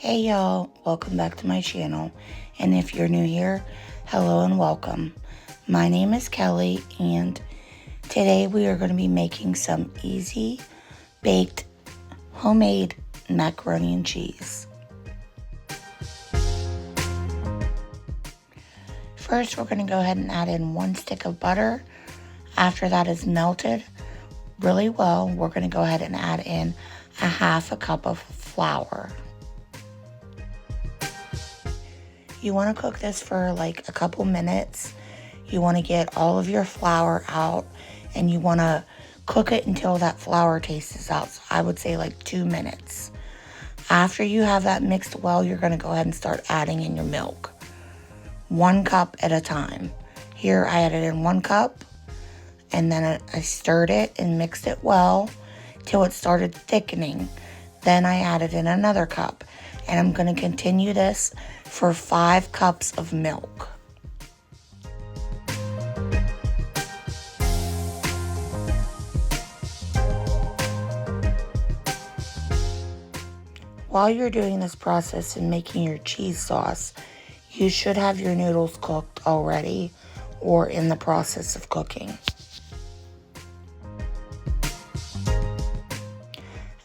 Hey y'all, welcome back to my channel, and if you're new here, hello and welcome. My name is Kelly, and today we are going to be making some easy baked homemade macaroni and cheese. First, we're going to go ahead and add in 1 stick of butter. After that is melted really well, we're going to go ahead and add in a 1/2 cup of flour. You want to cook this for like a couple minutes. You want to get all of your flour out, and you want to cook it until that flour taste is out. So I would say like 2 minutes. After you have that mixed well, you're going to go ahead and start adding in your milk. 1 cup at a time. Here I added in 1 cup, and then I stirred it and mixed it well till it started thickening. Then I added in another cup, and I'm going to continue this for 5 cups of milk. While you're doing this process and making your cheese sauce, you should have your noodles cooked already or in the process of cooking.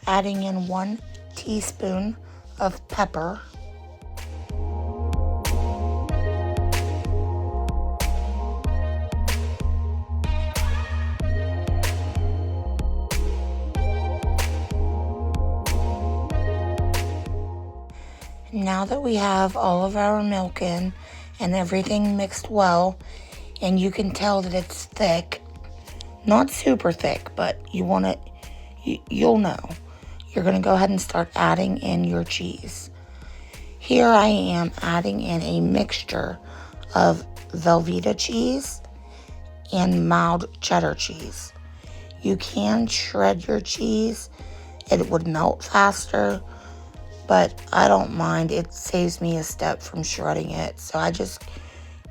Adding in 1 teaspoon of pepper. Now that we have all of our milk in and everything mixed well, and you can tell that it's thick, not super thick, but you'll know. You're going to go ahead and start adding in your cheese. Here I am adding in a mixture of velveta cheese and mild cheddar cheese. You can shred your cheese. It would melt faster, but I don't mind. It saves me a step from shredding it. So I just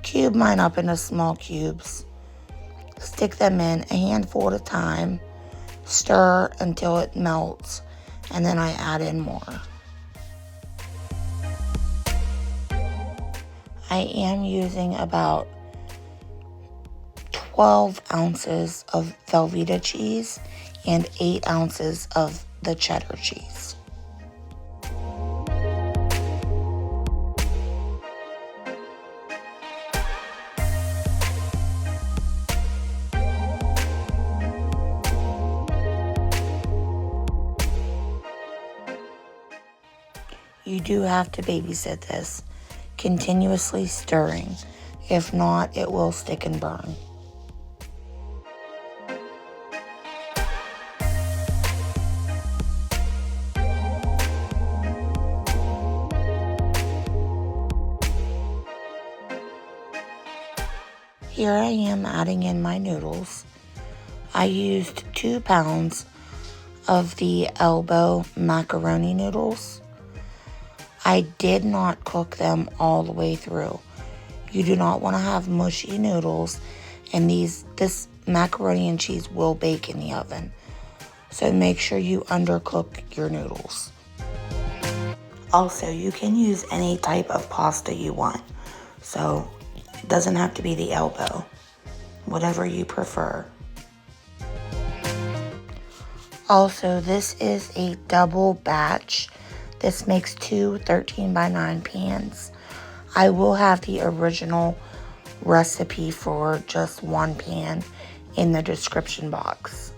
cube mine up into small cubes. Stick them in a handful at a time. Stir until it melts, and then I add in more. I am using about 12 ounces of velveta cheese and 8 ounces of the cheddar cheese. You do have to babysit this, continuously stirring. If not, it will stick and burn. Here I am adding in my noodles. I used 2 pounds of the elbow macaroni noodles. I did not cook them all the way through. You do not want to have mushy noodles, and this macaroni and cheese will bake in the oven. So make sure you undercook your noodles. Also, you can use any type of pasta you want. So it doesn't have to be the elbow. Whatever you prefer. Also, this is a double batch. This makes 2 13x9 pans. I will have the original recipe for just 1 pan in the description box.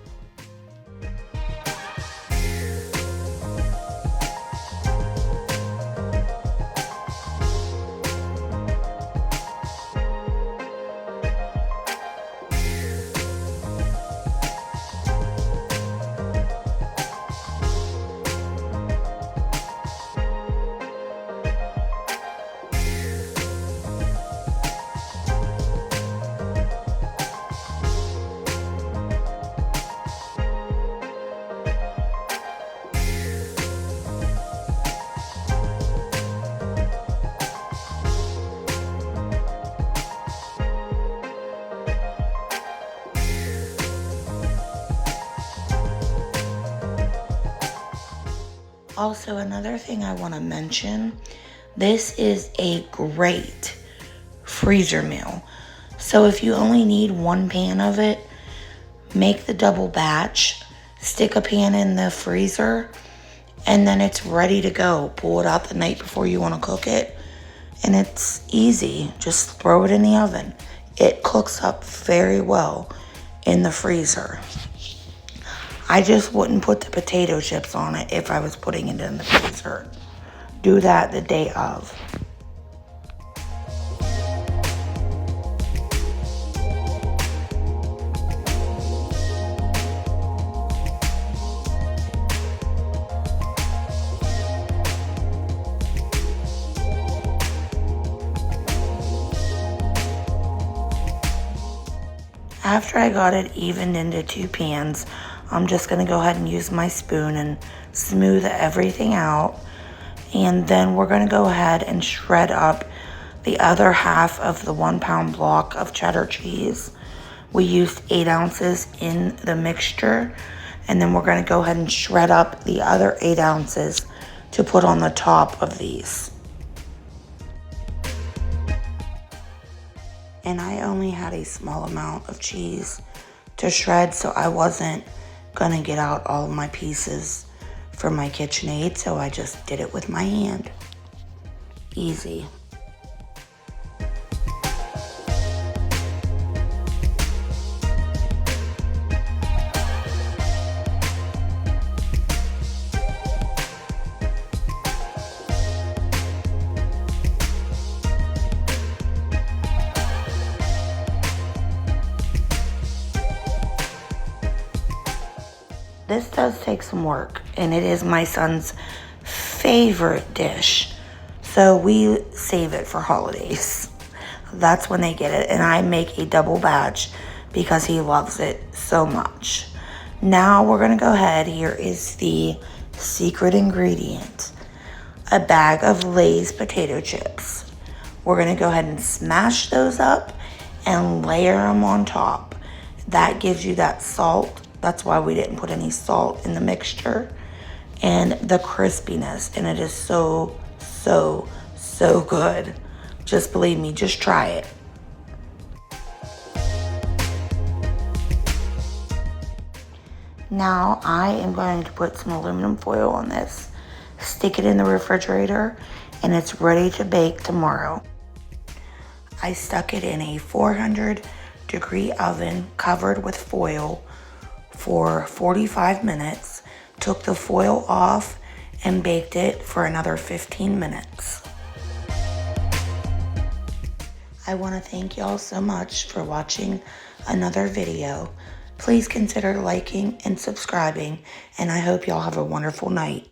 Also, another thing I want to mention, this is a great freezer meal. So if you only need one pan of it, make the double batch, stick a pan in the freezer, and then it's ready to go. Pull it out the night before you want to cook it, and it's easy. Just throw it in the oven. It cooks up very well in the freezer. I just wouldn't put the potato chips on it if I was putting it in the freezer. Do that the day of. After I got it evened into 2 pans, I'm just going to go ahead and use my spoon and smooth everything out. And then we're going to go ahead and shred up the other half of the 1 pound block of cheddar cheese. We used 8 ounces in the mixture. And then we're going to go ahead and shred up the other 8 ounces to put on the top of these. And I only had a small amount of cheese to shred, so I wasn't gonna get out all of my pieces for my KitchenAid, so I just did it with my hand. Easy. This does take some work, and it is my son's favorite dish. So we save it for holidays. That's when they get it, and I make a double batch because he loves it so much. Now we're gonna go ahead. Here is the secret ingredient: a bag of Lay's potato chips. We're gonna go ahead and smash those up and layer them on top. That gives you that salt. That's why we didn't put any salt in the mixture, and the crispiness, and it is so good. Just believe me, just try it. Now I am going to put some aluminum foil on this, stick it in the refrigerator, and it's ready to bake tomorrow. I stuck it in a 400-degree oven covered with foil for 45 minutes, took the foil off, and baked it for another 15 minutes. I want to thank y'all so much for watching another video. Please consider liking and subscribing, and I hope y'all have a wonderful night.